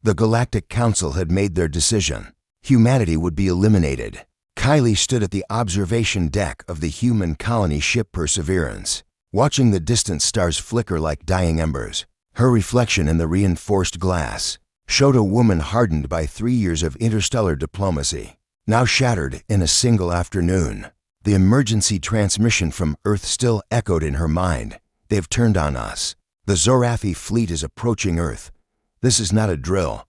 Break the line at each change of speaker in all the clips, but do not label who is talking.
The Galactic Council had made their decision. Humanity would be eliminated. Kylie stood at the observation deck of the human colony ship Perseverance, watching the distant stars flicker like dying embers. Her reflection in the reinforced glass showed a woman hardened by 3 years of interstellar diplomacy, now shattered in a single afternoon. The emergency transmission from Earth still echoed in her mind. They've turned on us. The Zorathi fleet is approaching Earth. This is not a drill.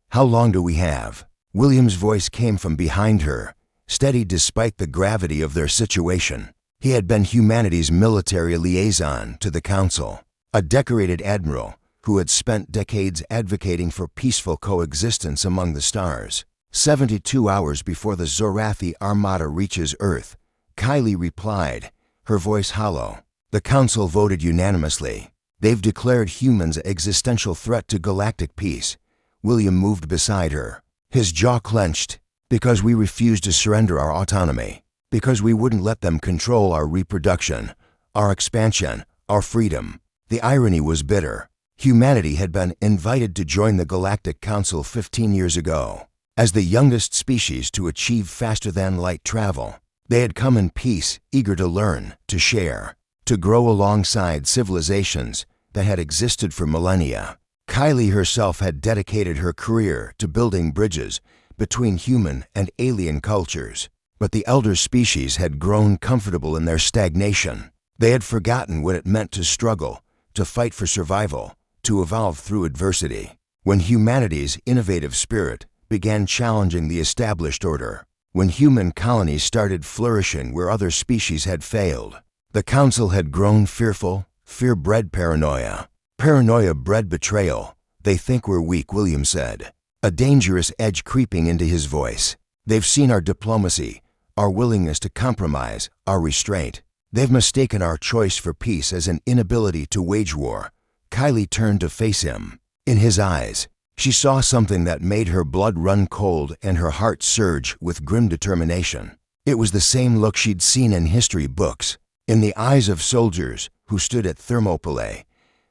How long do we have? William's voice came from behind her, steady despite the gravity of their situation. He had been humanity's military liaison to the Council, a decorated admiral who had spent decades advocating for peaceful coexistence among the stars. 72 hours before the Zorathi Armada reaches Earth, Kylie replied, her voice hollow. The Council voted unanimously. They've declared humans an existential threat to galactic peace. William moved beside her, his jaw clenched. Because we refused to surrender our autonomy. Because we wouldn't let them control our reproduction, our expansion, our freedom. The irony was bitter. Humanity had been invited to join the Galactic Council 15 years ago. As the youngest species to achieve faster-than-light travel, they had come in peace, eager to learn, to share, to grow alongside civilizations that had existed for millennia. Kylie herself had dedicated her career to building bridges between human and alien cultures, but the elder species had grown comfortable in their stagnation. They had forgotten what it meant to struggle, to fight for survival, to evolve through adversity. When humanity's innovative spirit began challenging the established order, when human colonies started flourishing where other species had failed, the Council had grown fearful. Fear bred paranoia. Paranoia bred betrayal. They think we're weak, William said, a dangerous edge creeping into his voice. They've seen our diplomacy, our willingness to compromise, our restraint. They've mistaken our choice for peace as an inability to wage war. Kylie turned to face him. In his eyes, she saw something that made her blood run cold and her heart surge with grim determination. It was the same look she'd seen in history books, in the eyes of soldiers who stood at Thermopylae,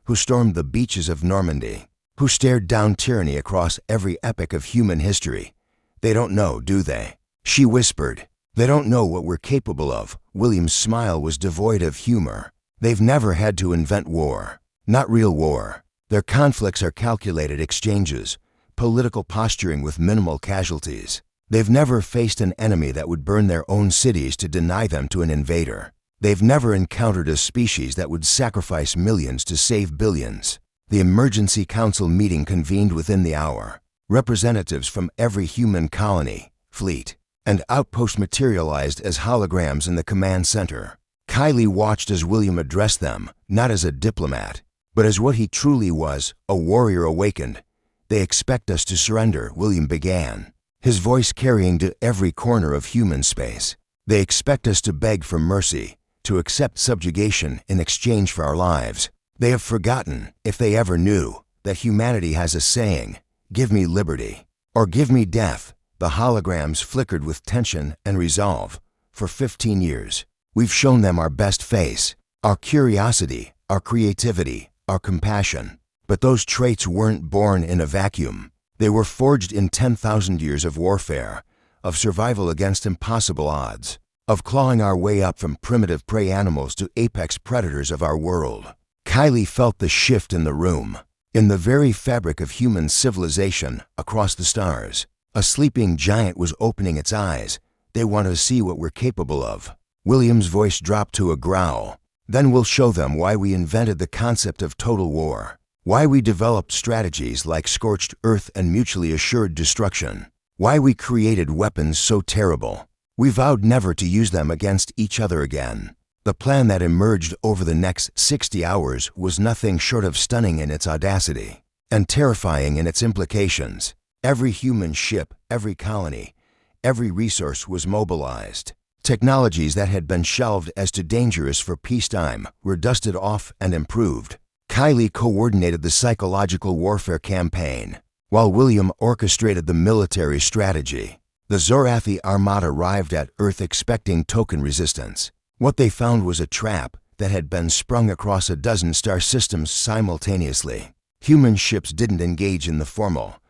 who stormed the beaches of Normandy, who stared down tyranny across every epoch of human history. They don't know, do they? She whispered. They don't know what we're capable of. William's smile was devoid of humor. They've never had to invent war. Not real war. Their conflicts are calculated exchanges, political posturing with minimal casualties. They've never faced an enemy that would burn their own cities to deny them to an invader. They've never encountered a species that would sacrifice millions to save billions. The Emergency Council meeting convened within the hour. Representatives from every human colony, fleet, and outpost materialized as holograms in the command center. Kylie watched as William addressed them, not as a diplomat, but as what he truly was, a warrior awakened. They expect us to surrender, William began, his voice carrying to every corner of human space. They expect us to beg for mercy, to accept subjugation in exchange for our lives. They have forgotten, if they ever knew, that humanity has a saying, "Give me liberty, or give me death." The holograms flickered with tension and resolve. For 15 years, we've shown them our best face, our curiosity, our creativity, our compassion. But those traits weren't born in a vacuum. They were forged in 10,000 years of warfare, of survival against impossible odds, of clawing our way up from primitive prey animals to apex predators of our world. Kylie felt the shift in the room, in the very fabric of human civilization across the stars. A sleeping giant was opening its eyes. They want to see what we're capable of. William's voice dropped to a growl. Then we'll show them why we invented the concept of total war, why we developed strategies like scorched earth and mutually assured destruction, why we created weapons so terrible we vowed never to use them against each other again. The plan that emerged over the next 60 hours was nothing short of stunning in its audacity and terrifying in its implications. Every human ship, every colony, every resource was mobilized. Technologies that had been shelved as too dangerous for peacetime were dusted off and improved. Kylie coordinated the psychological warfare campaign, while William orchestrated the military strategy. The Zorathi Armada arrived at Earth expecting token resistance. What they found was a trap that had been sprung across a dozen star systems simultaneously. Human ships didn't engage in the formal,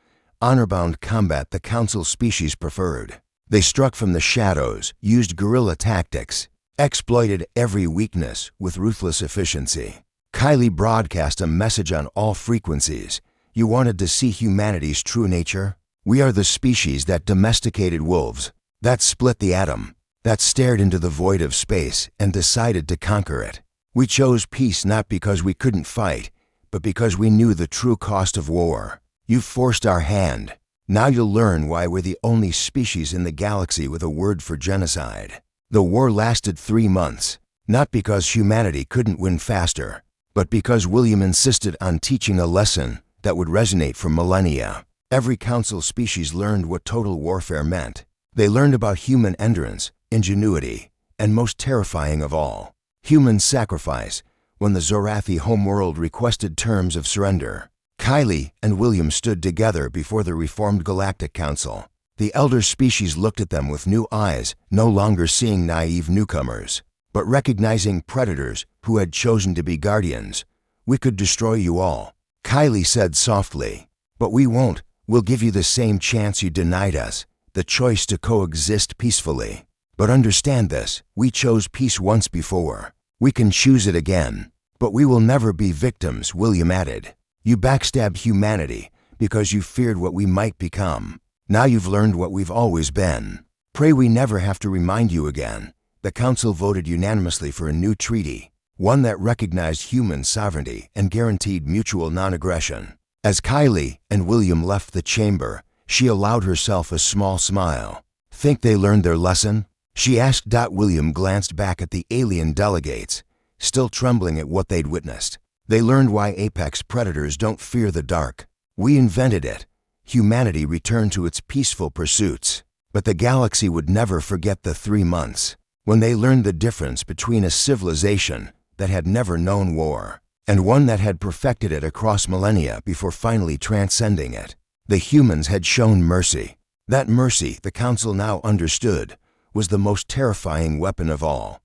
honor-bound combat the Council species preferred. They struck from the shadows, used guerrilla tactics, exploited every weakness with ruthless efficiency. Kylie broadcast a message on all frequencies. You wanted to see humanity's true nature? We are the species that domesticated wolves, that split the atom, that stared into the void of space and decided to conquer it. We chose peace not because we couldn't fight, but because we knew the true cost of war. You forced our hand. Now you'll learn why we're the only species in the galaxy with a word for genocide. The war lasted 3 months, not because humanity couldn't win faster, but because William insisted on teaching a lesson that would resonate for millennia. Every Council species learned what total warfare meant. They learned about human endurance, ingenuity, and most terrifying of all, human sacrifice when the Zorathi homeworld requested terms of surrender. Kylie and William stood together before the reformed Galactic Council. The elder species looked at them with new eyes, no longer seeing naive newcomers, but recognizing predators who had chosen to be guardians. We could destroy you all, Kylie said softly, but we won't. We'll give you the same chance you denied us, the choice to coexist peacefully. But understand this, we chose peace once before. We can choose it again, but we will never be victims, William added. You backstabbed humanity because you feared what we might become. Now you've learned what we've always been. Pray we never have to remind you again. The Council voted unanimously for a new treaty, one that recognized human sovereignty and guaranteed mutual non-aggression. As Kylie and William left the chamber, she allowed herself a small smile. Think they learned their lesson? She asked. William glanced back at the alien delegates, still trembling at what they'd witnessed. They learned why apex predators don't fear the dark. We invented it. Humanity returned to its peaceful pursuits. But the galaxy would never forget the 3 months, when they learned the difference between a civilization that had never known war and one that had perfected it across millennia before finally transcending it. The humans had shown mercy. That mercy, the Council now understood, was the most terrifying weapon of all.